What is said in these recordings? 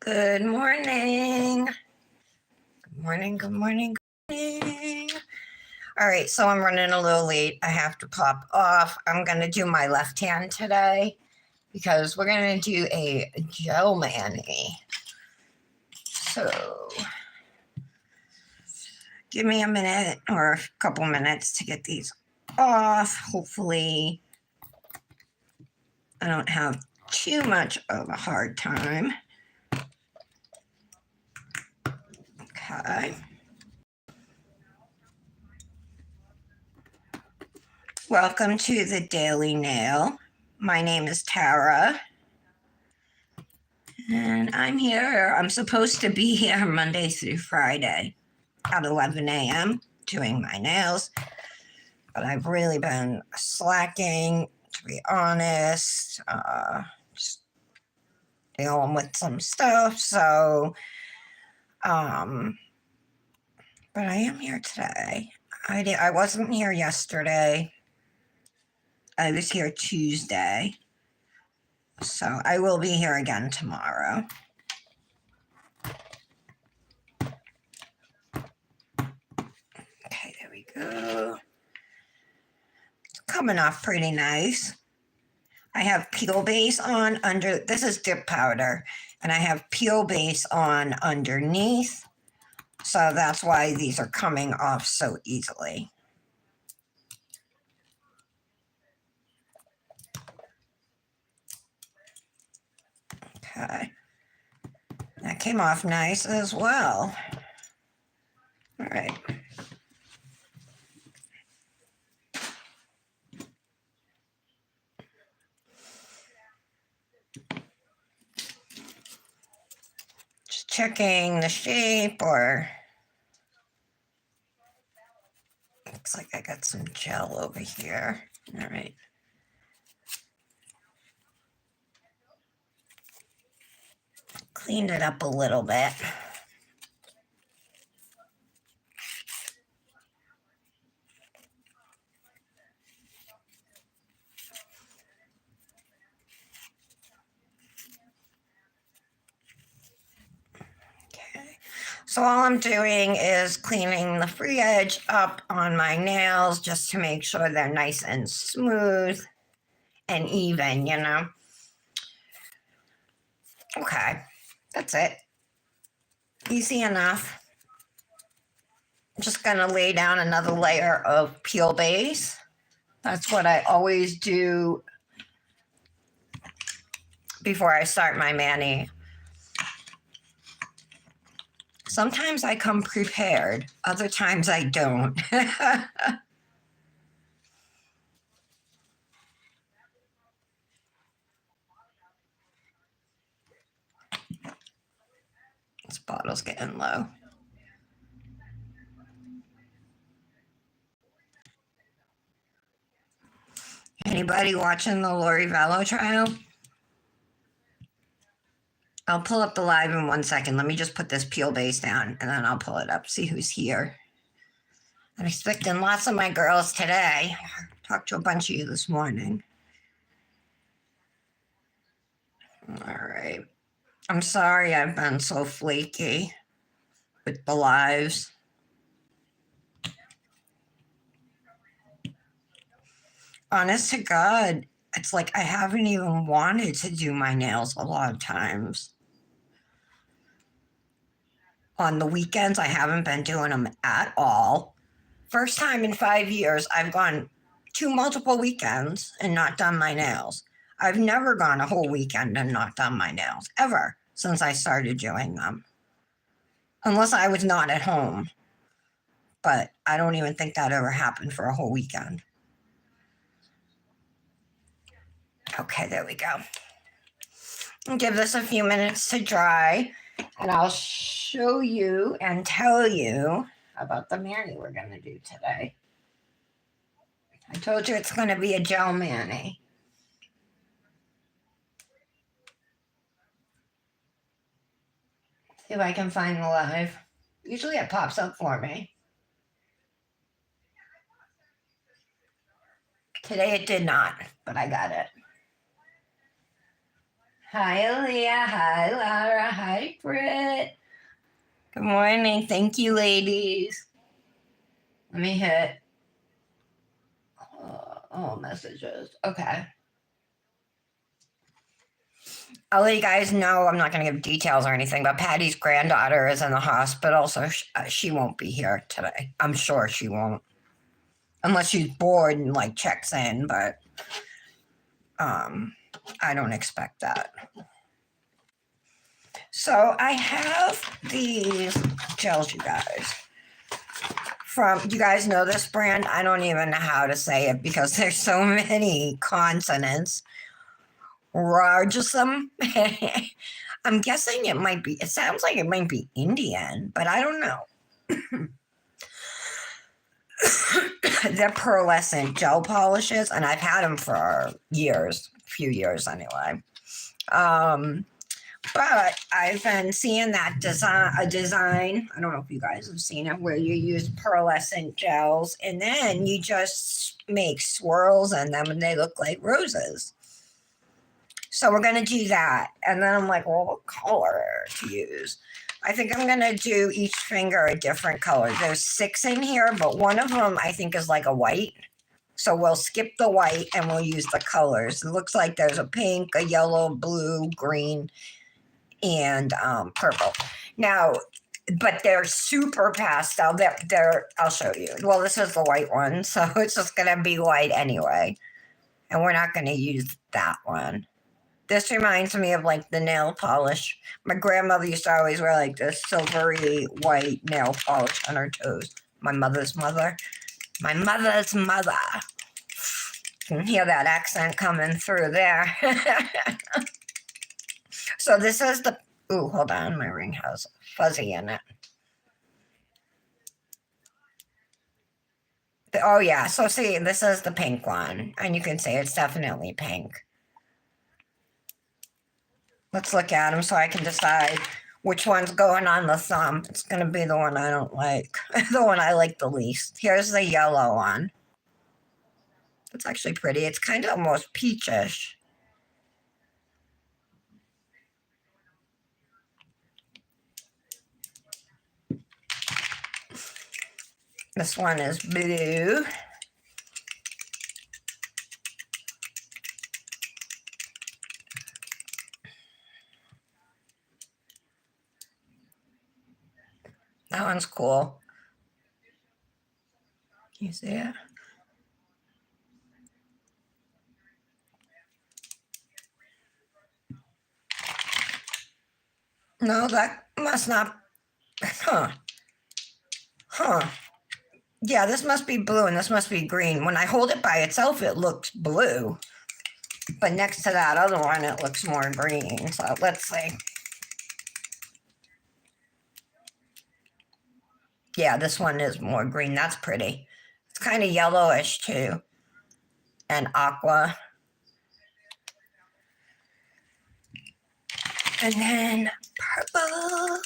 Good morning. Good morning, good morning, good morning. All right, so I'm running a little late. I have to pop off. I'm going to do my left hand today because we're going to do a gel mani. So give me a minute or a couple minutes to get these off. Hopefully, I don't have too much of a hard time. Okay. Welcome to the Daily Nail. My name is Tara. And I'm here. I'm supposed to be here Monday through Friday at 11 a.m. doing my nails. But I've really been slacking, to be honest. Just dealing with some stuff. So, but I am here today. I wasn't here yesterday. I was here Tuesday. So I will be here again tomorrow. Okay, there we go. It's coming off pretty nice. I have peel base on under, this is dip powder, and I have peel base on underneath. So that's why these are coming off so easily. Okay. That came off nice as well. All right. Just checking the shape, or looks like I got some gel over here. All right. Cleaned it up a little bit. So all I'm doing is cleaning the free edge up on my nails just to make sure they're nice and smooth and even, you know. Okay, that's it. Easy enough. I'm just gonna lay down another layer of peel base. That's what I always do before I start my mani. Sometimes I come prepared, other times I don't. This bottle's getting low. Anybody watching the Lori Vallow trial? I'll pull up the live in 1 second. Let me just put this peel base down and then I'll pull it up, see who's here. I'm expecting lots of my girls today. Talked to a bunch of you this morning. All right. I'm sorry I've been so flaky with the lives. Honest to God, it's like I haven't even wanted to do my nails a lot of times. On the weekends, I haven't been doing them at all. First time in 5 years, I've gone to multiple weekends and not done my nails. I've never gone a whole weekend and not done my nails, ever, since I started doing them. Unless I was not at home. But I don't even think that ever happened for a whole weekend. Okay, there we go. I'll give this a few minutes to dry, and I'll show you and tell you about the mani we're going to do today. I told you it's going to be a gel mani. See if I can find the live. Usually it pops up for me. Today it did not, but I got it. Hi, Leah. Hi, Laura. Hi, Britt. Good morning. Thank you, ladies. Let me hit all messages. Okay. I'll let you guys know. I'm not going to give details or anything, but Patty's granddaughter is in the hospital, so she won't be here today. I'm sure she won't, unless she's bored and like checks in. But I don't expect that. So I have these gels, you guys. From, you guys know this brand? I don't even know how to say it because there's so many consonants. Rajasam. I'm guessing it sounds like it might be Indian, but I don't know. They're pearlescent gel polishes, and I've had them for years, a few years anyway. But I've been seeing that design. I don't know if you guys have seen it, where you use pearlescent gels and then you just make swirls in them and they look like roses. So we're going to do that. And then I'm like, well, what color to use? I think I'm going to do each finger a different color. There's 6 in here, but one of them I think is like a white. So we'll skip the white and we'll use the colors. It looks like there's a pink, a yellow, blue, green, and purple. Now, but they're super pastel. I'll show you. Well, this is the white one, so it's just going to be white anyway. And we're not going to use that one. This reminds me of like the nail polish. My grandmother used to always wear like this silvery white nail polish on her toes. My mother's mother. My mother's mother. You can hear that accent coming through there. So this is the, ooh, hold on, my ring has fuzzy in it. Oh yeah, so see, this is the pink one, and you can see it's definitely pink. Let's look at them so I can decide which one's going on the thumb. It's going to be the one I don't like, the one I like the least. Here's the yellow one. It's actually pretty. It's kind of almost peachish. This one is blue. That one's cool. Can you see it? No, that must not. Huh. Huh. Yeah, this must be blue and this must be green. When I hold it by itself, it looks blue. But next to that other one, it looks more green. So let's see. Yeah, this one is more green. That's pretty. It's kind of yellowish too. And aqua. And then purple.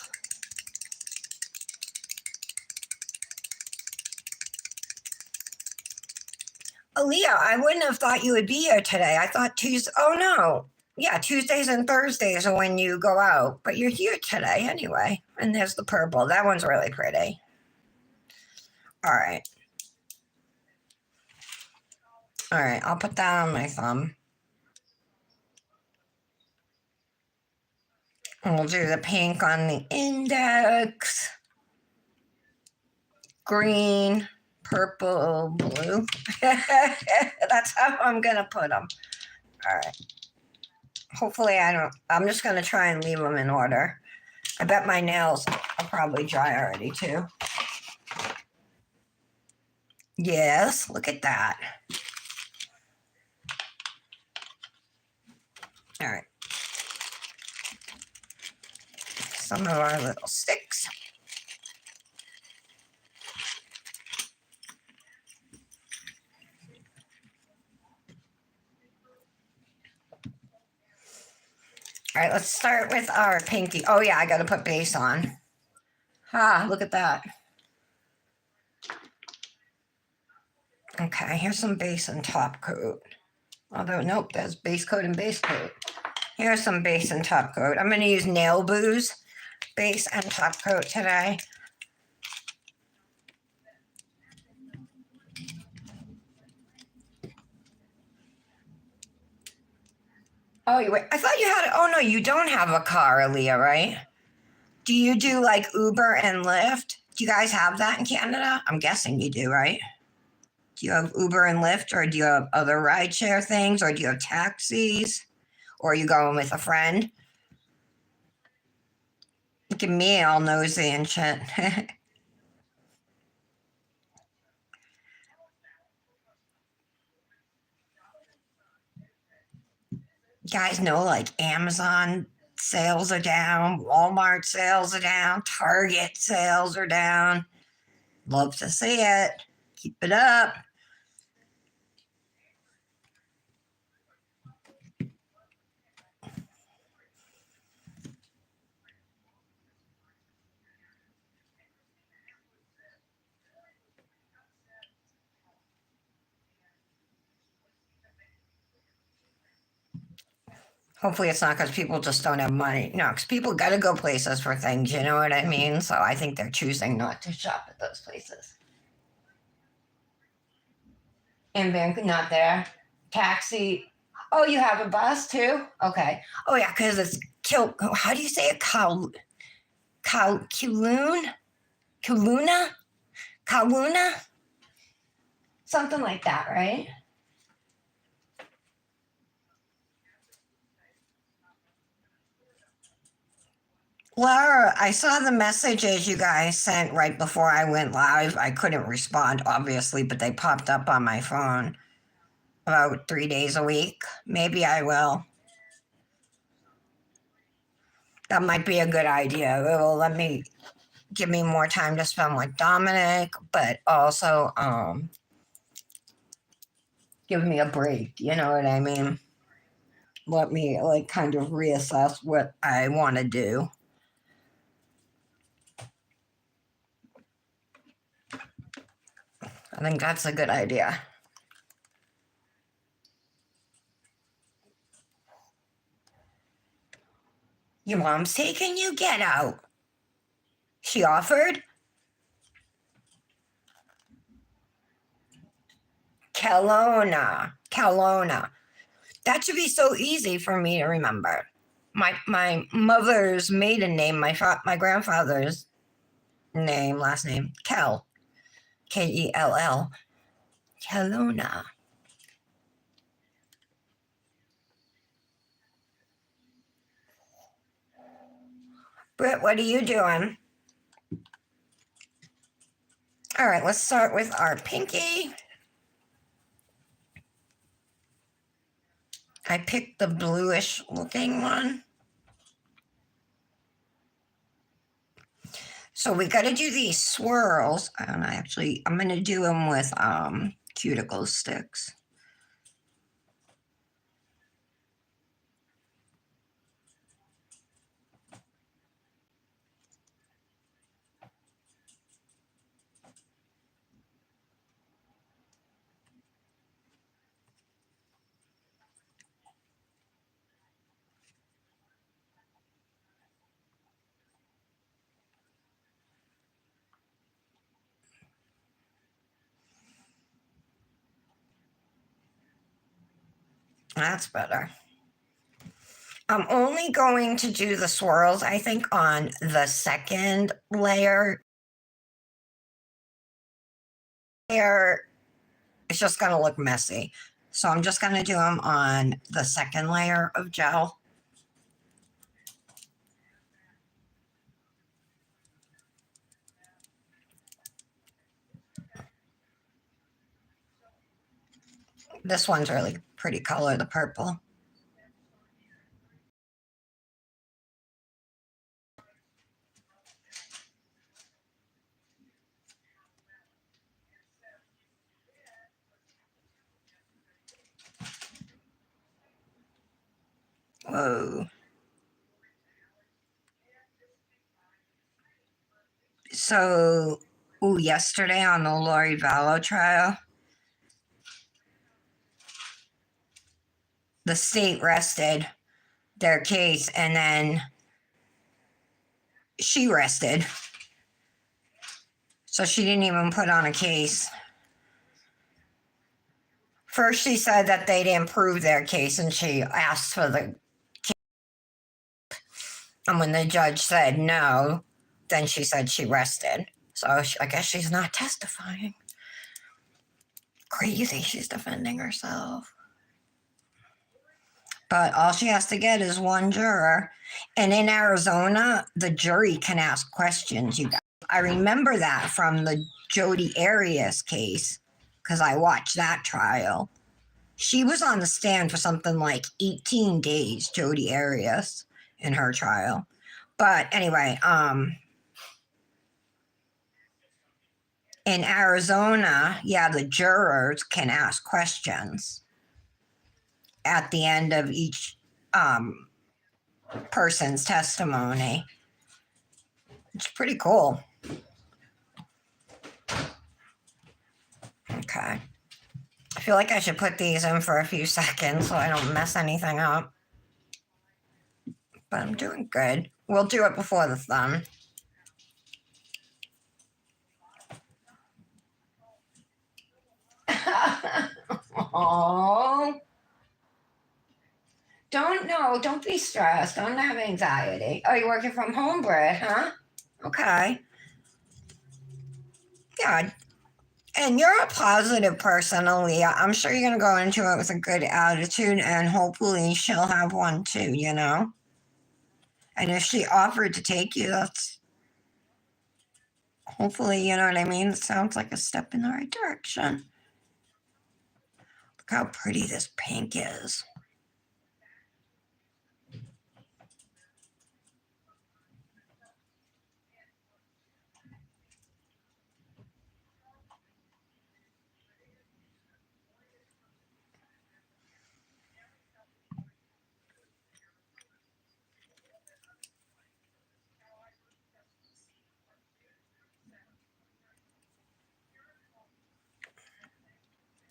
Aaliyah, I wouldn't have thought you would be here today. I thought Tuesday. Oh no. Yeah, Tuesdays and Thursdays are when you go out, but you're here today anyway. And there's the purple. That one's really pretty. All right. All right, I'll put that on my thumb. And we'll do the pink on the index. Green, purple, blue. That's how I'm going to put them. All right. Hopefully I'm just going to try and leave them in order. I bet my nails are probably dry already too. Yes, look at that. All right. Some of our little sticks. All right, let's start with our pinky. Oh yeah, I got to put base on. Ah, look at that. Okay, here's some base and top coat. Although, nope, there's base coat and base coat. Here's some base and top coat. I'm going to use Nail Booze base and top coat today. Oh, wait. I thought you had. Oh no, you don't have a car, Aaliyah, right? Do you do like Uber and Lyft? Do you guys have that in Canada? I'm guessing you do, right? Do you have Uber and Lyft, or do you have other rideshare things, or do you have taxis, or are you going with a friend? Look at me, all nosy and shit. You guys know, like Amazon sales are down, Walmart sales are down, Target sales are down. Love to see it. Keep it up. Hopefully, it's not because people just don't have money. No, because people got to go places for things, you know what I mean? So I think they're choosing not to shop at those places. And Vancouver, not there. Taxi. Oh, you have a bus too? Okay. Oh, yeah, because it's how do you say it? Kowloon? Kaluna? Kowloona? Something like that, right? Laura, I saw the messages you guys sent right before I went live. I couldn't respond, obviously, but they popped up on my phone about 3 days a week. Maybe I will. That might be a good idea. It will let me give me more time to spend with Dominic, but also give me a break. You know what I mean? Let me like kind of reassess what I want to do. I think that's a good idea. Your mom's taking you? Get out. She offered? Kelowna. That should be so easy for me to remember. My mother's maiden name, my grandfather's name, last name, Kell, Kelowna. Britt, what are you doing? All right, let's start with our pinky. I picked the bluish looking one. So we got to do these swirls. And I'm going to do them with cuticle sticks. That's better. I'm only going to do the swirls, I think, on the second layer. It's just going to look messy. So I'm just going to do them on the second layer of gel. This one's really pretty color, the purple. Whoa. So, yesterday on the Lori Vallow trial, the state rested their case, and then she rested. So she didn't even put on a case. First, she said that they didn't prove their case, and she asked for the case. And when the judge said no, then she said she rested. So I guess she's not testifying. Crazy, she's defending herself. But all she has to get is one juror. And in Arizona, the jury can ask questions, you guys. I remember that from the Jodi Arias case because I watched that trial. She was on the stand for something like 18 days, Jodi Arias, in her trial. But anyway, in Arizona, yeah, the jurors can ask questions at the end of each person's testimony. It's pretty cool. Okay. I feel like I should put these in for a few seconds so I don't mess anything up. But I'm doing good. We'll do it before the thumb. Oh. Don't be stressed. Don't have anxiety. Oh, you're working from home, Britt, huh? Okay. Yeah. And you're a positive person, Aaliyah. I'm sure you're going to go into it with a good attitude, and hopefully she'll have one too, you know? And if she offered to take you, that's hopefully, you know what I mean? It sounds like a step in the right direction. Look how pretty this pink is.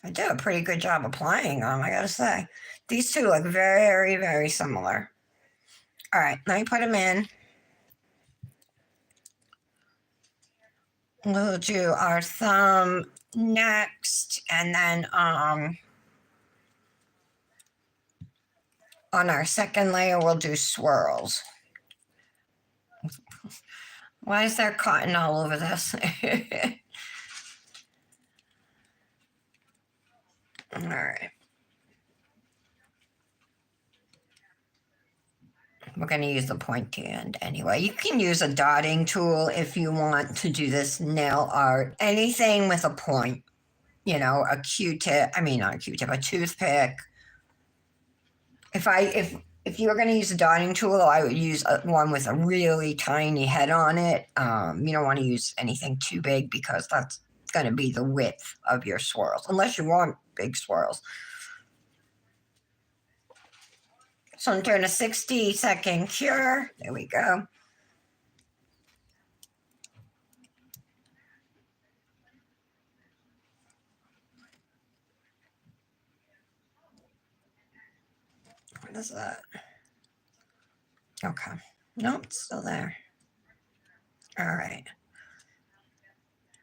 I did a pretty good job applying them, I gotta say. These two look very, very similar. All right, let me put them in. We'll do our thumb next, and then on our second layer, we'll do swirls. Why is there cotton all over this? All right. We're going to use the pointy end anyway. You can use a dotting tool if you want to do this nail art. Anything with a point, you know, a Q-tip. I mean, not a Q-tip, a toothpick. If you were going to use a dotting tool, I would use one with a really tiny head on it. You don't want to use anything too big because that's going to be the width of your swirls, unless you want big swirls. So I'm doing a 60-second cure. There we go. What is that? Okay. Nope, it's still there. All right.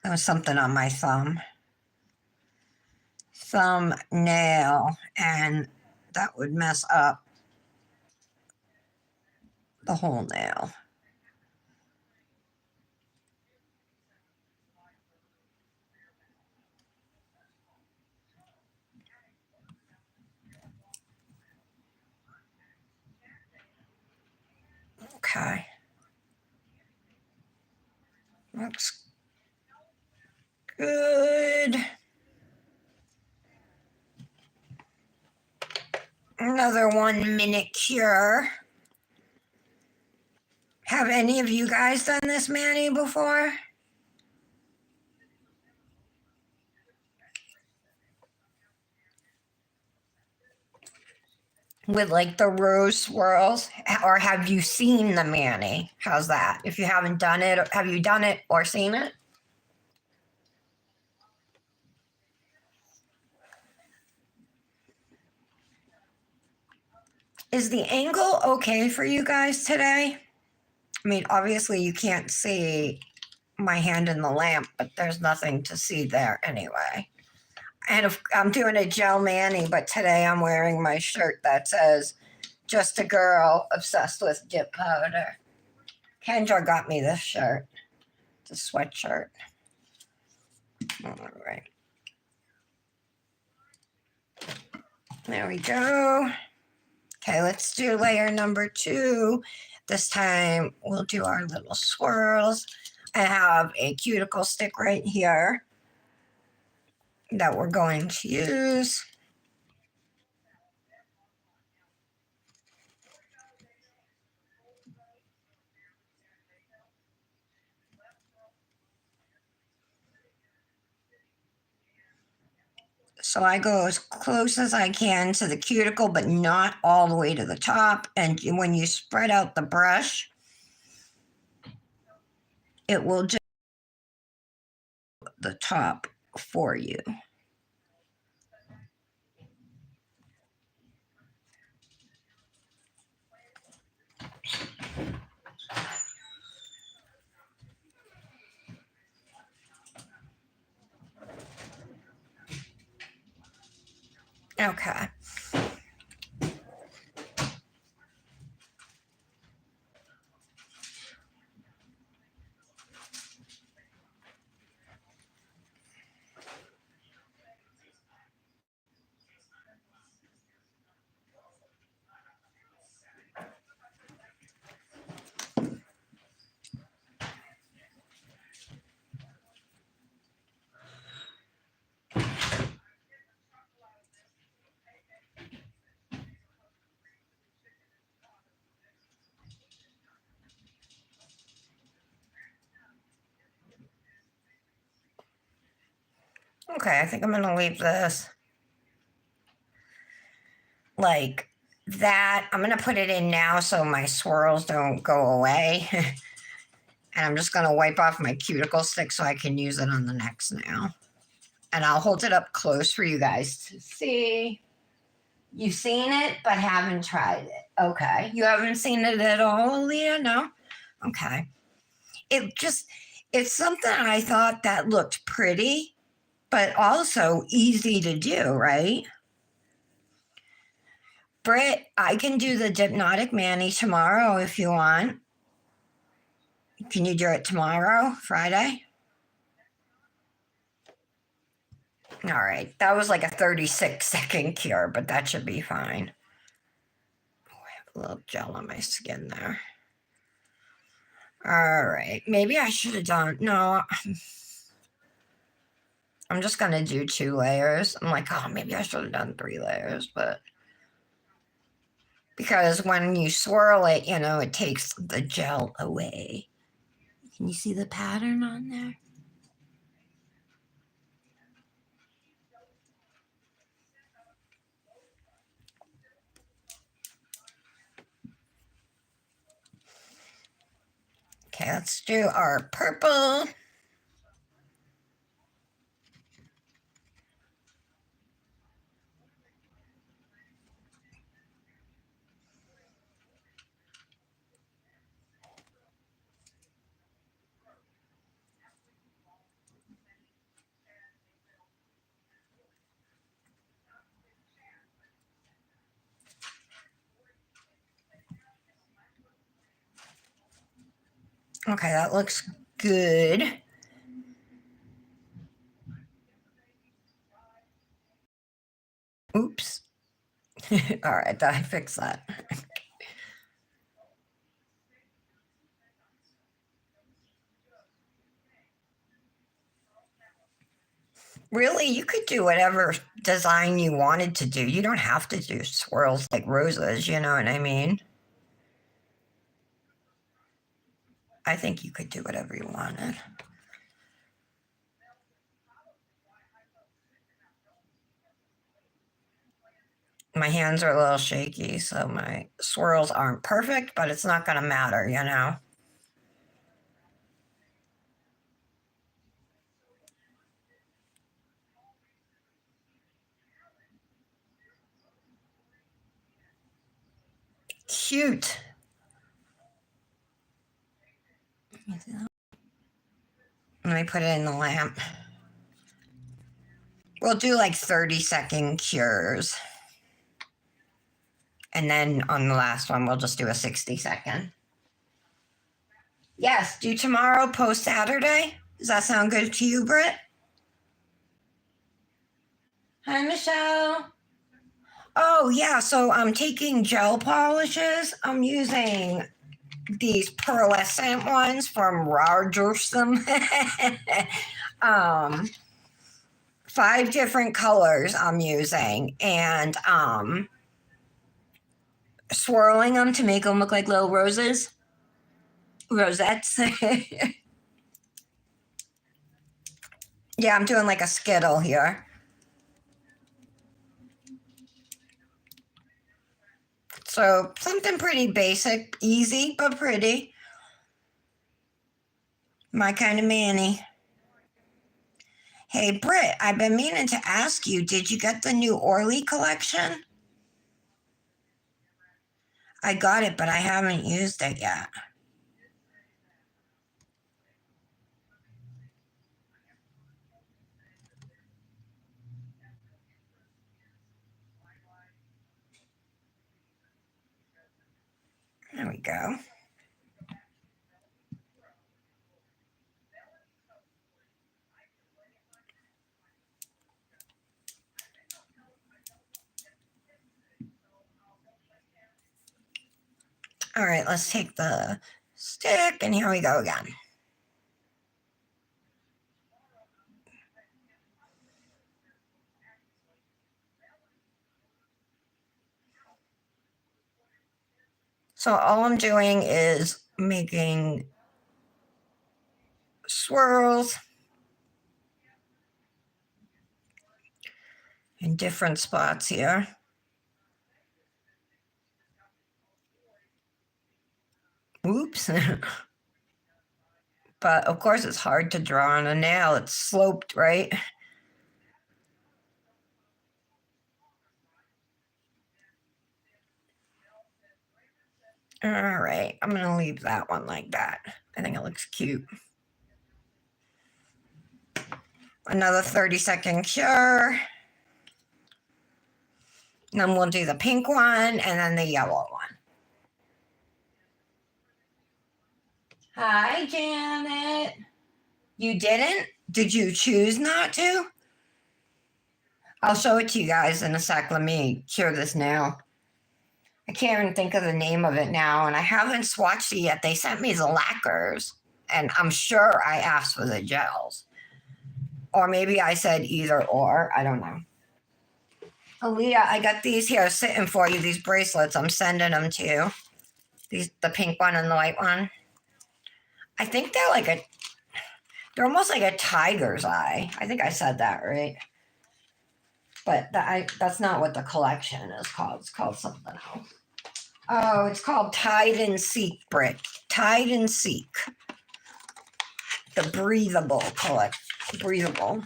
There was something on my thumbnail, and that would mess up the whole nail. Okay. Looks good. Another 1-minute cure. Have any of you guys done this mani before? With like the rose swirls? Or have you seen the mani? How's that? If you haven't done it, have you done it or seen it? Is the angle okay for you guys today? I mean, obviously you can't see my hand in the lamp, but there's nothing to see there anyway. And if, I'm doing a gel mani, but today I'm wearing my shirt that says "Just a girl obsessed with dip powder." Kendra got me this shirt. It's a sweatshirt. All right. There we go. Okay, let's do layer number 2. This time we'll do our little swirls. I have a cuticle stick right here that we're going to use. So I go as close as I can to the cuticle, but not all the way to the top. And when you spread out the brush, it will just the top for you. Okay. Okay, I think I'm going to leave this like that. I'm going to put it in now so my swirls don't go away. And I'm just going to wipe off my cuticle stick so I can use it on the next nail. And I'll hold it up close for you guys to see. You've seen it, but haven't tried it. Okay. You haven't seen it at all, Leah? No? Okay. It just, it's something I thought that looked pretty, but also easy to do, right? Britt, I can do the Hypnotic Mani tomorrow if you want. Can you do it tomorrow, Friday? All right. That was like a 36-second cure, but that should be fine. Oh, I have a little gel on my skin there. All right. Maybe I should have done. No. I'm just going to do 2 layers. I'm like, oh, maybe I should have done 3 layers, but because when you swirl it, it takes the gel away. Can you see the pattern on there? Okay, let's do our purple. Okay, that looks good. Oops. All right, I fixed that. Really, you could do whatever design you wanted to do. You don't have to do swirls like roses, you know what I mean? I think you could do whatever you wanted. My hands are a little shaky, so my swirls aren't perfect, but it's not going to matter. cute. Let me put it in the lamp. We'll do like 30-second cures. And then on the last one, we'll just do a 60-second. Yes, do tomorrow post Saturday. Does that sound good to you, Britt? Hi, Michelle. Oh, yeah, so I'm taking gel polishes. I'm using these pearlescent ones from Rogersome. 5 different colors I'm using, and swirling them to make them look like little roses. Rosettes. Yeah, I'm doing like a skittle here. So something pretty basic, easy, but pretty. My kind of Manny. Hey, Britt, I've been meaning to ask you, did you get the new Orly collection? I got it, but I haven't used it yet. There we go. All right, let's take the stick, and here we go again. So all I'm doing is making swirls in different spots here. Oops. But of course it's hard to draw on a nail. It's sloped, right? All right, I'm going to leave that one like that. I think it looks cute. Another 30-second cure. And then we'll do the pink one and then the yellow one. Hi, Janet. You didn't? Did you choose not to? I'll show it to you guys in a sec. Let me cure this nail. I can't even think of the name of it now, and I haven't swatched it yet. They sent me the lacquers, and I'm sure I asked for the gels. Or maybe I said either or. I don't know. Aaliyah, I got these here sitting for you, these bracelets. I'm sending them to you. The pink one and the white one. I think they're almost like a tiger's eye. I think I said that right. But that's not what the collection is called. It's called something else. Oh, it's called Tide and Seek, Britt. Tide and Seek. The breathable breathable.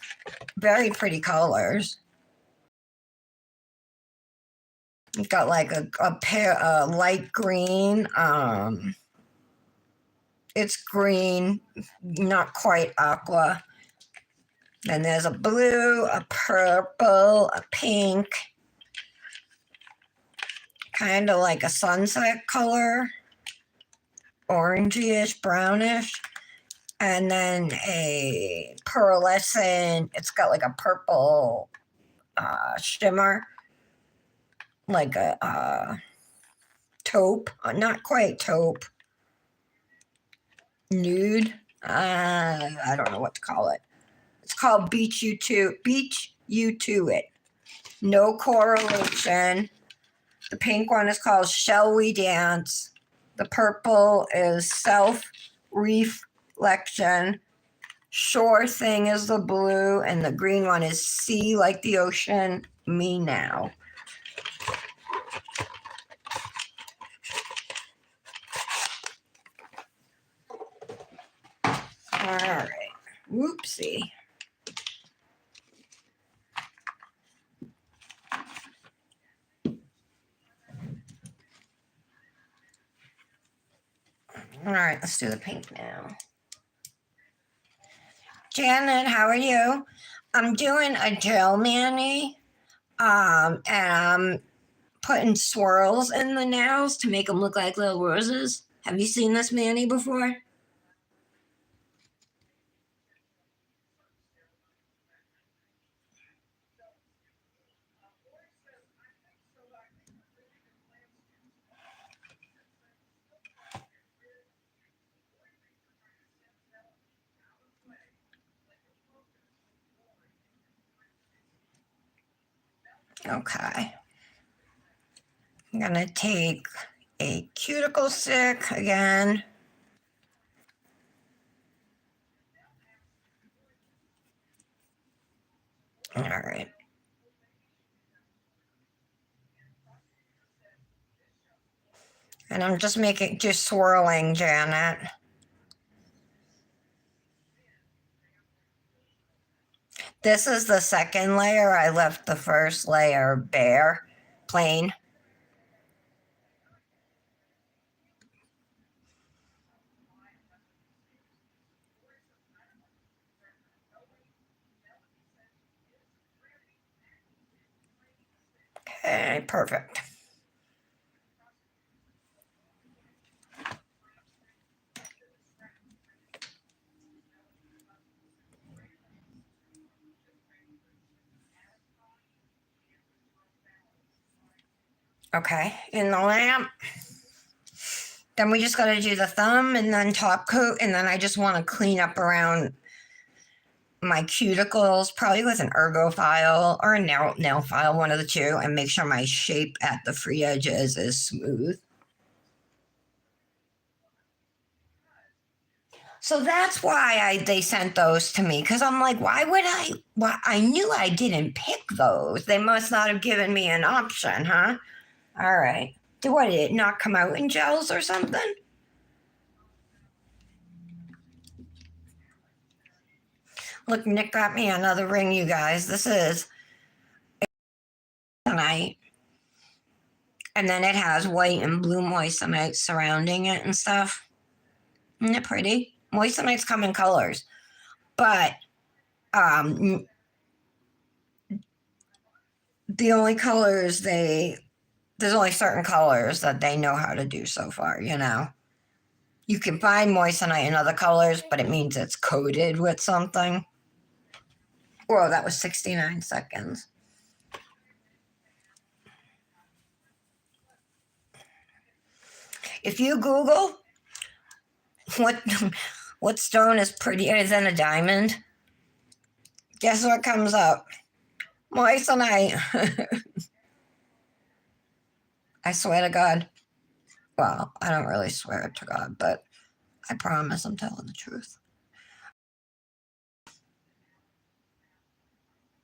Very pretty colors. You've got like a pair light green. It's green, not quite aqua. Then there's a blue, a purple, a pink, kind of like a sunset color, orangey-ish, brownish, and then a pearlescent. It's got like a purple shimmer, like a taupe, not quite taupe, nude. I don't know what to call it. It's called Beach You To It. No correlation. The pink one is called Shall We Dance. The purple is Self Reflection. Sure Thing is the blue, and the green one is Sea Like the Ocean, Me Now. All right. Whoopsie. right, let's do the pink now. Janet, how are you? I'm doing a gel mani, and I'm putting swirls in the nails to make them look like little roses. Have you seen this mani before? Okay. I'm gonna take a cuticle stick again. All right. And I'm just swirling, Janet. This is the second layer. I left the first layer bare, plain. Okay, perfect. Okay, in the lamp. Then we just got to do the thumb and then top coat. And then I just want to clean up around my cuticles, probably with an ergo file or a nail file, one of the two, and make sure my shape at the free edges is smooth. So that's why they sent those to me, because I'm like, why would I? Why, I knew I didn't pick those. They must not have given me an option, huh? All right. What, did it not come out in gels or something? Look, Nick got me another ring, you guys. This is moissanite. And then it has white and blue moissanite surrounding it and stuff. Isn't it pretty? Moissanites come in colors. But the only colors there's only certain colors that they know how to do so far, you know. You can find moissanite in other colors, but it means it's coated with something. Whoa, that was 69 seconds. If you Google what stone is prettier than a diamond, guess what comes up? Moissanite. I swear to God. Well, I don't really swear to God, but I promise I'm telling the truth.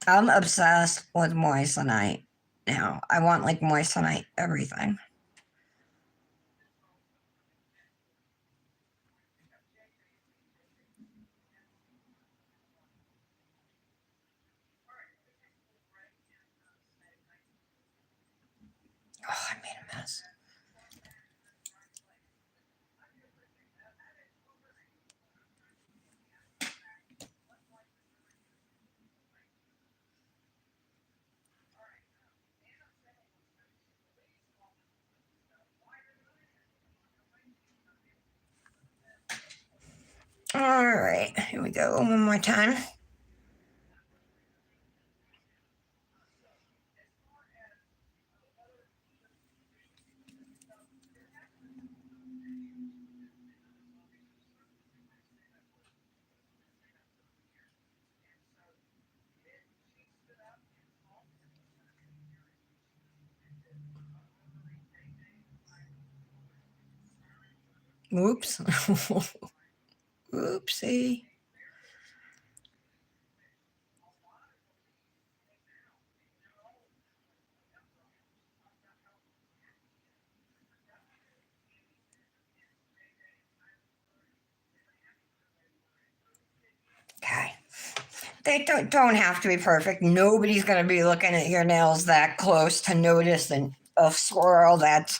I'm obsessed with moissanite now. I want like moissanite everything. Oh, I made a mess. All right, here we go. One more time. Oops. Oopsie. Okay. They don't have to be perfect. Nobody's going to be looking at your nails that close to notice a swirl that's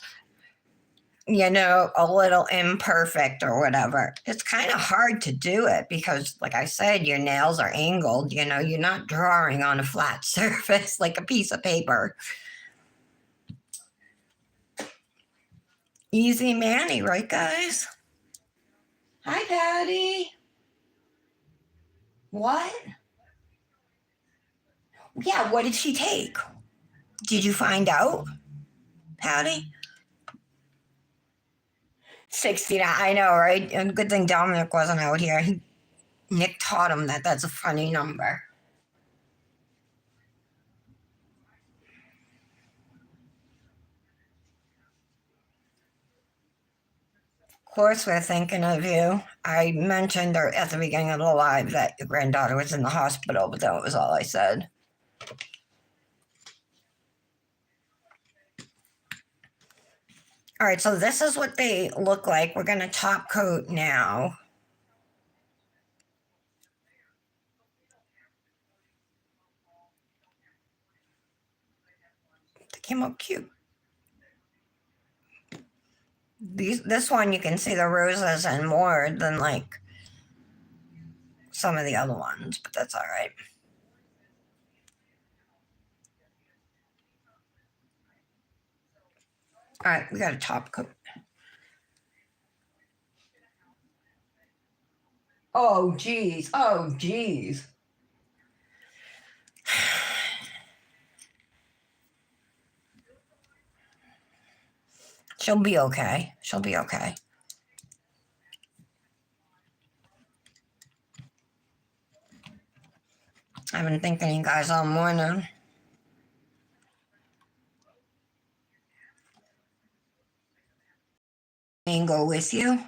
a little imperfect or whatever. It's kind of hard to do it because, like I said, your nails are angled. You're not drawing on a flat surface like a piece of paper. Easy Manny, right, guys? Hi, Patty. What? Yeah, what did she take? Did you find out, Patty? 69. I know, right? And good thing Dominic wasn't out here. Nick taught him that that's a funny number. Of course, we're thinking of you. I mentioned at the beginning of the live that your granddaughter was in the hospital, but that was all I said. All right, so this is what they look like. We're going to top coat now. They came out cute. This one you can see the roses and more than like some of the other ones, but that's all right. All right, we got a top coat. Oh, geez. Oh, geez. She'll be okay. She'll be okay. I've been thinking of you guys all morning. And go with you.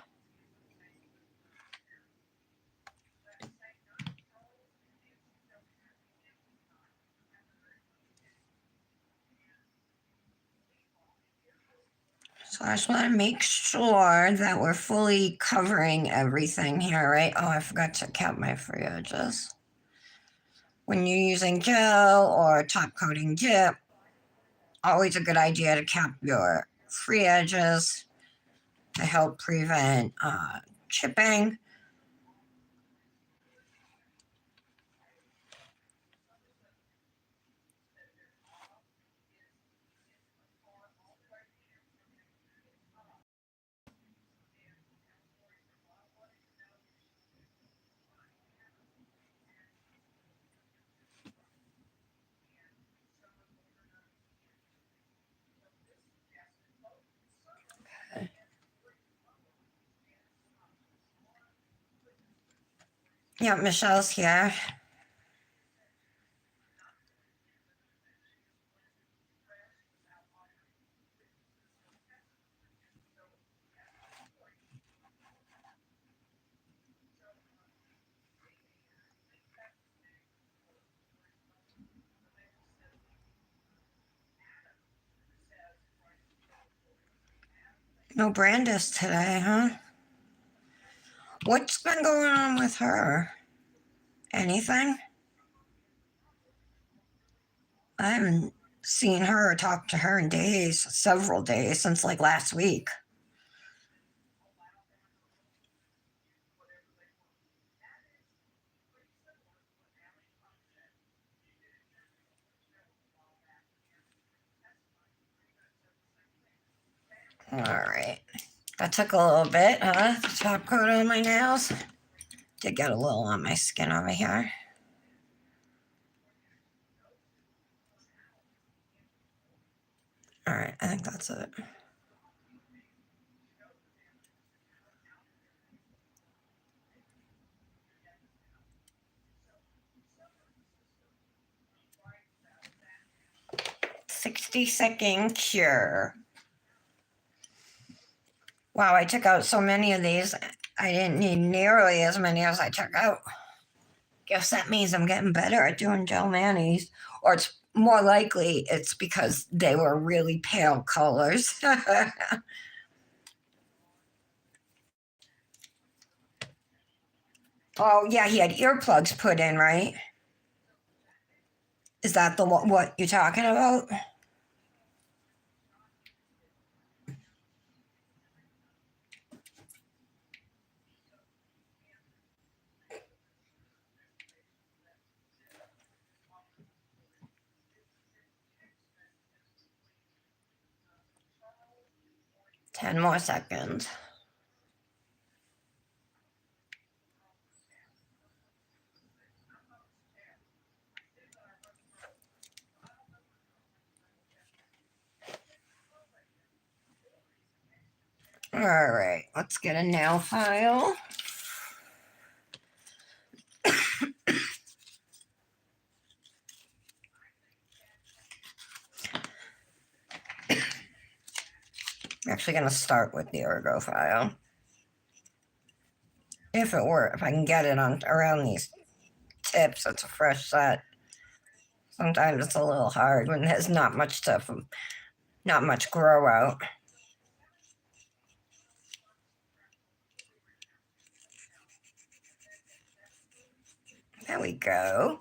So I just want to make sure that we're fully covering everything here, right? Oh, I forgot to cap my free edges. When you're using gel or top coating dip, always a good idea to cap your free edges to help prevent chipping. Yeah, Michelle's here. No Brandis today, huh? What's been going on with her? Anything? I haven't seen her or talked to her in days, several days, since like last week. All right. That took a little bit, huh? The top coat on my nails. Did get a little on my skin over here. All right, I think that's it. "60-second cure." Wow, I took out so many of these. I didn't need nearly as many as I took out. Guess that means I'm getting better at doing gel manis. Or it's more likely it's because they were really pale colors. Oh, yeah, he had earplugs put in, right? Is that the what you're talking about? 10 more seconds. All right, let's get a nail file. I'm actually going to start with the ergo file. If I can get it on around these tips, it's a fresh set. Sometimes it's a little hard when there's not much stuff, not much grow out. There we go.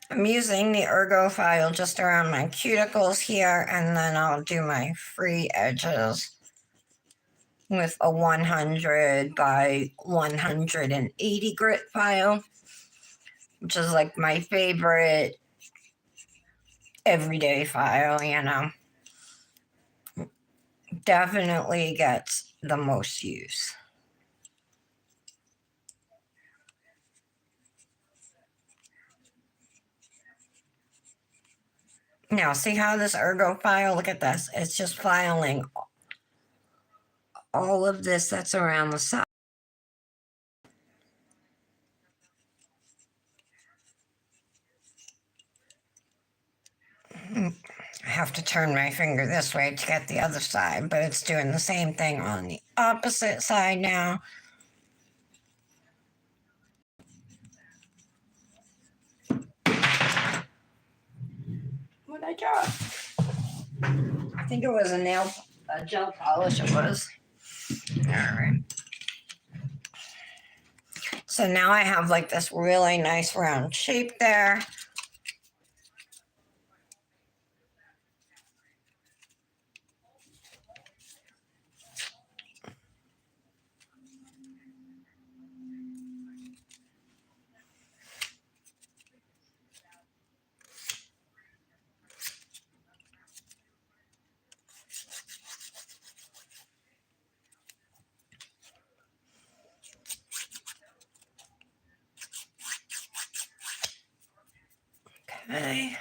I'm using the ergo file just around my cuticles here, and then I'll do my free edges with a 100 by 180 grit file, which is like my favorite everyday file, you know. Definitely gets the most use. Now, see how this ergo file, look at this, it's just filing all of this that's around the side. I have to turn my finger this way to get the other side, but it's doing the same thing on the opposite side now. What I got? I think it was a gel polish. It was. All right. So now I have like this really nice round shape there. Okay.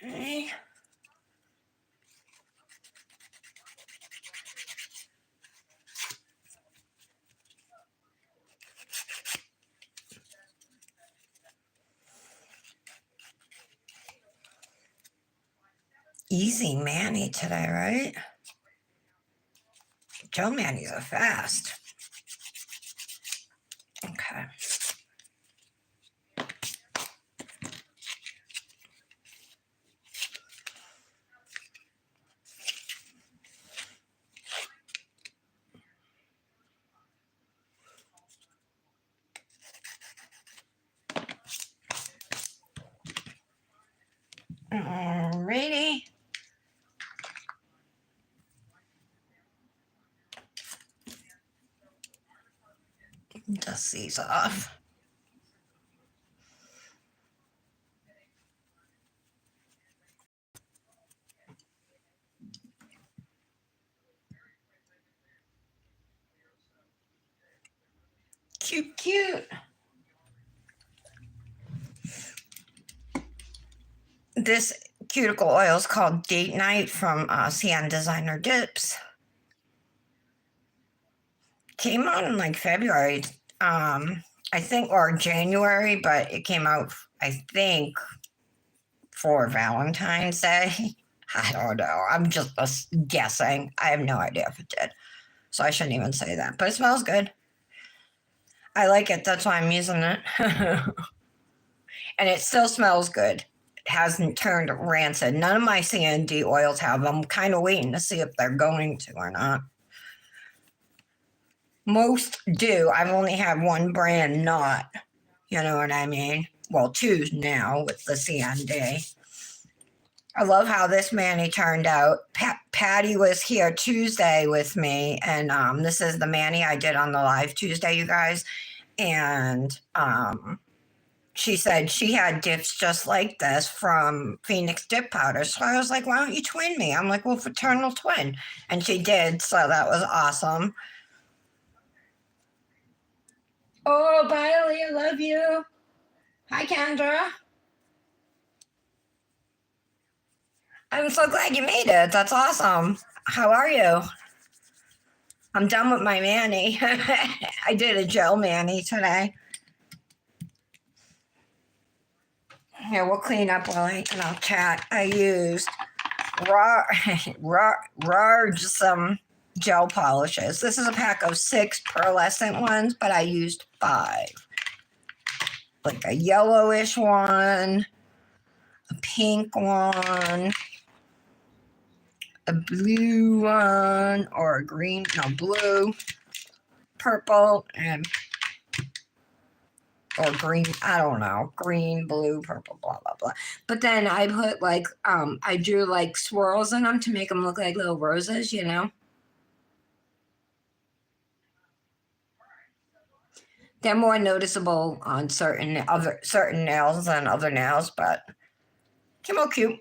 Okay. Easy Manny today, right? Joe Manny's are fast. Okay. Alrighty. Dust these off. Cute, cute. This cuticle oil is called Date Night from CN Designer Dips. Came out in like February, I think, or January, but it came out, I think, for Valentine's Day. I don't know. I'm just guessing. I have no idea if it did. So I shouldn't even say that. But it smells good. I like it. That's why I'm using it. And it still smells good. It hasn't turned rancid. None of my CND oils have. I'm kind of waiting to see if they're going to or not. Most do. I've only had one brand not. You know what I mean? Well, two now with the CND. I love how this mani turned out. Patty was here Tuesday with me, and this is the mani I did on the live Tuesday, you guys. And she said she had dips just like this from Phoenix Dip Powder. So I was like, why don't you twin me? I'm like, well, fraternal twin. And she did, so that was awesome. Oh, Biley, I love you. Hi, Kendra. I'm so glad you made it. That's awesome. How are you? I'm done with my mani. I did a gel mani today. Here, we'll clean up while I'll chat. I used some gel polishes. This is a pack of 6 pearlescent ones, but I used 5. Like a yellowish one, a pink one, a blue one, or a green, no, blue, purple, and or green, I don't know, green, blue, purple, blah, blah, blah. But then I put like, I drew like swirls in them to make them look like little roses, you know? They're more noticeable on certain nails than other nails, but came out cute.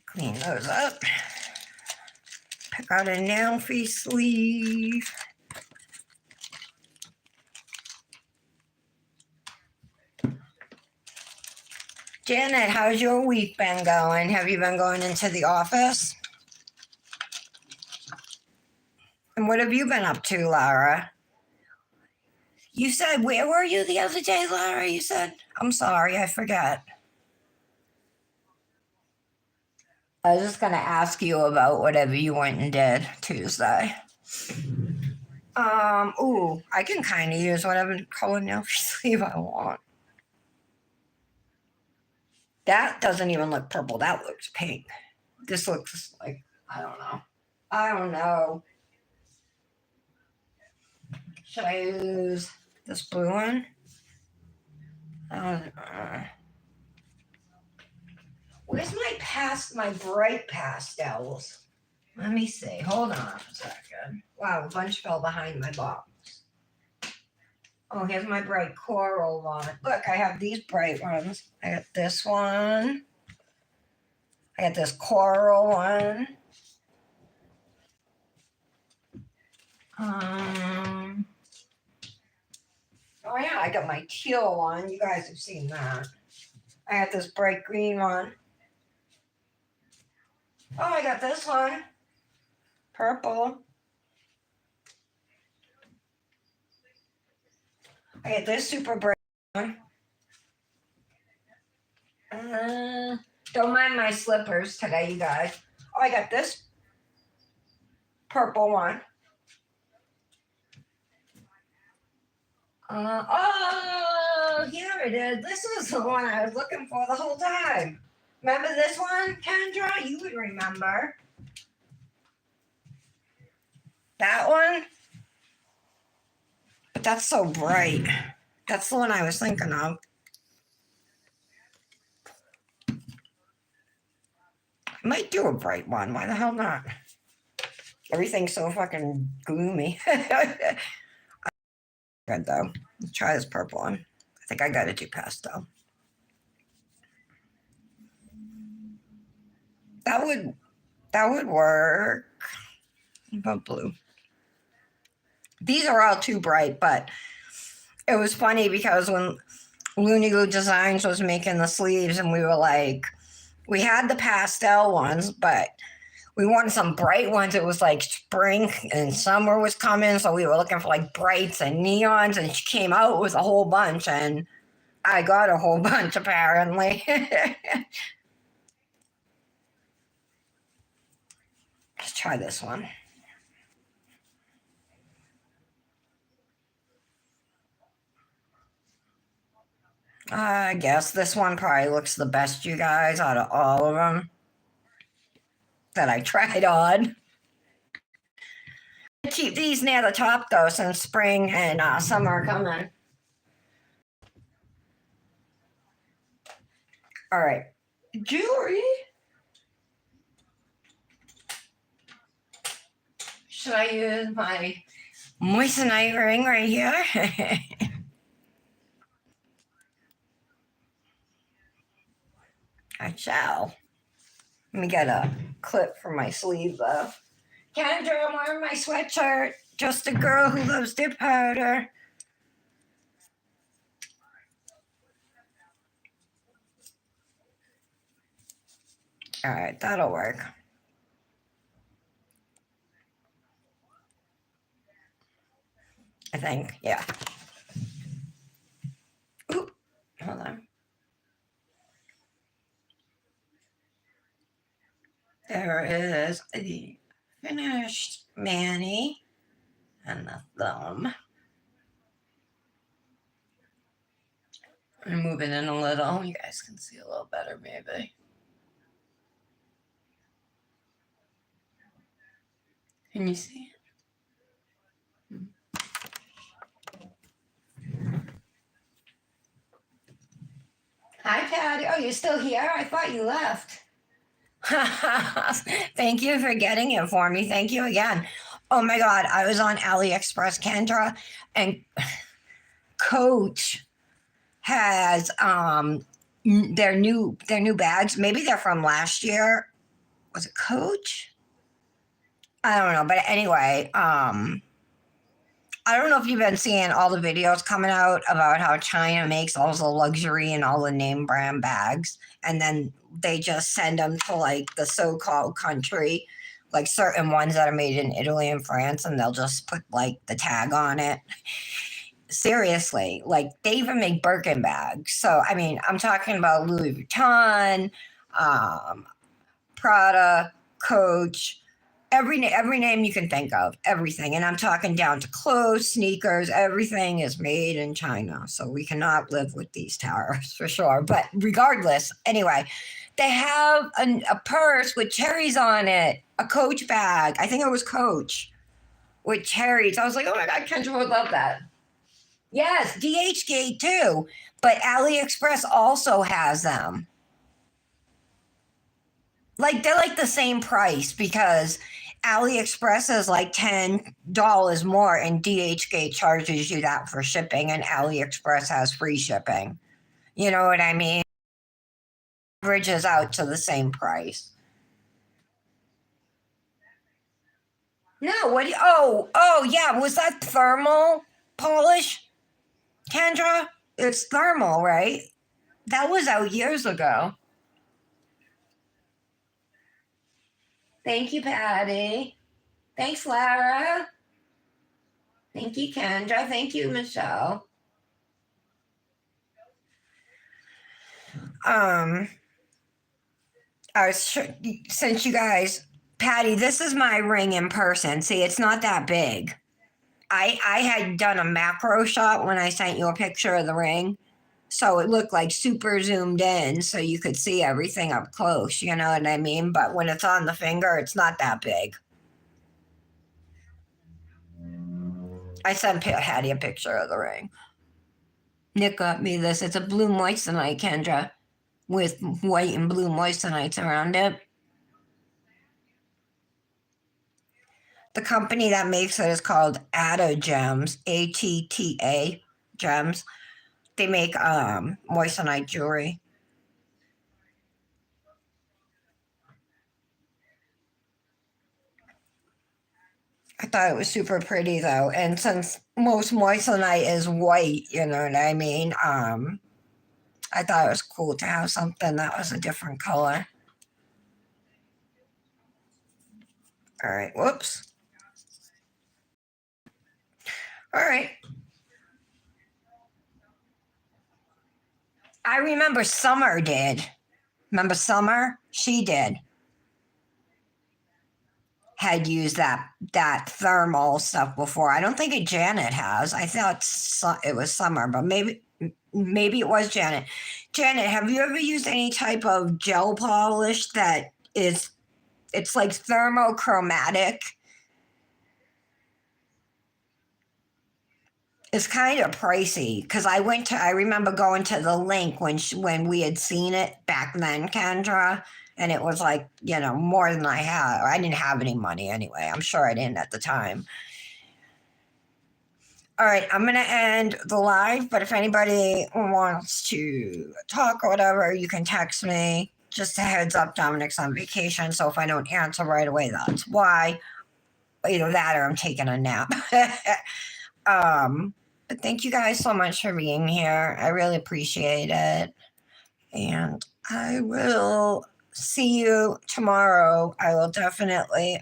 Clean those up. Pick out a nail fee sleeve. Janet, how's your week been going? Have you been going into the office? And what have you been up to, Lara? You said, where were you the other day, Lara? You said, I'm sorry, I forgot. I was just going to ask you about whatever you went and did Tuesday. Ooh, I can kind of use whatever color nail sleeve I want. That doesn't even look purple. That looks pink. This looks like, I don't know. I don't know. Should I use this blue one? Where's my bright pastels? Let me see. Hold on a second. Wow, a bunch fell behind my box. Oh, here's my bright coral one. Look, I have these bright ones. I got this one. I got this coral one. Oh yeah, I got my teal one. You guys have seen that. I got this bright green one. Oh, I got this one. Purple. I got this super bright one. Don't mind my slippers today, you guys. Oh, I got this purple one. Oh, here it is. This was the one I was looking for the whole time. Remember this one, Kendra? You would remember. That one? But that's so bright. That's the one I was thinking of. I might do a bright one. Why the hell not? Everything's so fucking gloomy. Good though. Let's try this purple one. I think I gotta do pastel. That would work. What about blue? These are all too bright, but it was funny because when Looney Goo Designs was making the sleeves, and we were like, we had the pastel ones, but we wanted some bright ones. It was like spring and summer was coming, so we were looking for like brights and neons, and she came out with a whole bunch, and I got a whole bunch apparently. Let's try this one. I guess this one probably looks the best, you guys, out of all of them that I tried on. Keep these near the top though, since spring and summer are coming. All right, jewelry. Should I use my moissanite ring right here? I shall. Let me get a clip for my sleeve though. Kendra, I'm wearing my sweatshirt. Just a girl who loves dip powder. All right, that'll work. I think, yeah. Ooh, hold on. There is the finished mani and the thumb. I'm gonna move it in a little. You guys can see a little better, maybe. Can you see? Hi, Patty. Oh, you're still here? I thought you left. Thank you for getting it for me. Thank you again. Oh my God, I was on AliExpress, Kendra, and Coach has their new bags. Maybe they're from last year. Was it Coach? I don't know, but anyway, I don't know if you've been seeing all the videos coming out about how China makes all the luxury and all the name brand bags, and then they just send them to like the so-called country, like certain ones that are made in Italy and France, and they'll just put like the tag on it. Seriously, like they even make Birkin bags. So I mean, I'm talking about Louis Vuitton, um, Prada, Coach, every name you can think of, everything. And I'm talking down to clothes, sneakers, everything is made in China. So we cannot live with these tariffs for sure. But regardless, anyway, they have a purse with cherries on it, a Coach bag. I think it was Coach with cherries. I was like, oh my God, Kendra would love that. Yes, DHgate too. But AliExpress also has them. Like they're like the same price because AliExpress is like $10 more and DHgate charges you that for shipping and AliExpress has free shipping. You know what I mean? Averages out to the same price. No, what do you, oh yeah, was that thermal polish? Kendra? It's thermal, right? That was out years ago. Thank you, Patty. Thanks, Lara. Thank you, Kendra. Thank you, Michelle. Um, I was since you guys, Patty, this is my ring in person. See, it's not that big. I had done a macro shot when I sent you a picture of the ring. So it looked like super zoomed in so you could see everything up close, you know what I mean? But when it's on the finger, it's not that big. I sent Hattie a picture of the ring. Nick got me this. It's a blue moissanite, Kendra, with white and blue moissanites around it. The company that makes it is called Atta Gems, ATTA Gems. They make moissanite jewelry. I thought it was super pretty though, and since most moissanite is white, you know what I mean. I thought it was cool to have something that was a different color. All right, whoops. All right. I remember Summer did. Remember Summer? She did. Had used that thermal stuff before. I don't think Janet has. I thought it was Summer, but maybe it was Janet. Janet, have you ever used any type of gel polish that is it's like thermochromatic? It's kind of pricey because I remember going to the link when we had seen it back then, Kendra, and it was like, more than I had. I didn't have any money anyway. I'm sure I didn't at the time. All right, I'm going to end the live, but if anybody wants to talk or whatever, you can text me. Just a heads up, Dominic's on vacation, so if I don't answer right away, that's why. Either that or I'm taking a nap. But thank you guys so much for being here. I really appreciate it. And I will see you tomorrow. I will definitely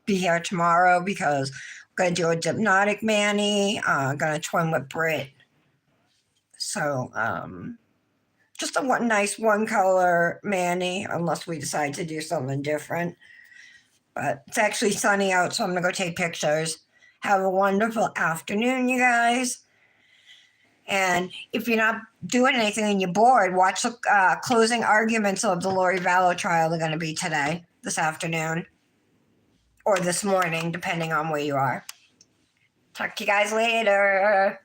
be here tomorrow because I'm going to do a Hypnotic Manny. I'm going to twin with Brit. So just a nice one color Manny, unless we decide to do something different. But it's actually sunny out, so I'm going to go take pictures. Have a wonderful afternoon, you guys. And if you're not doing anything and you're bored, watch the closing arguments of the Lori Vallow trial. They're going to be this afternoon, or this morning, depending on where you are. Talk to you guys later.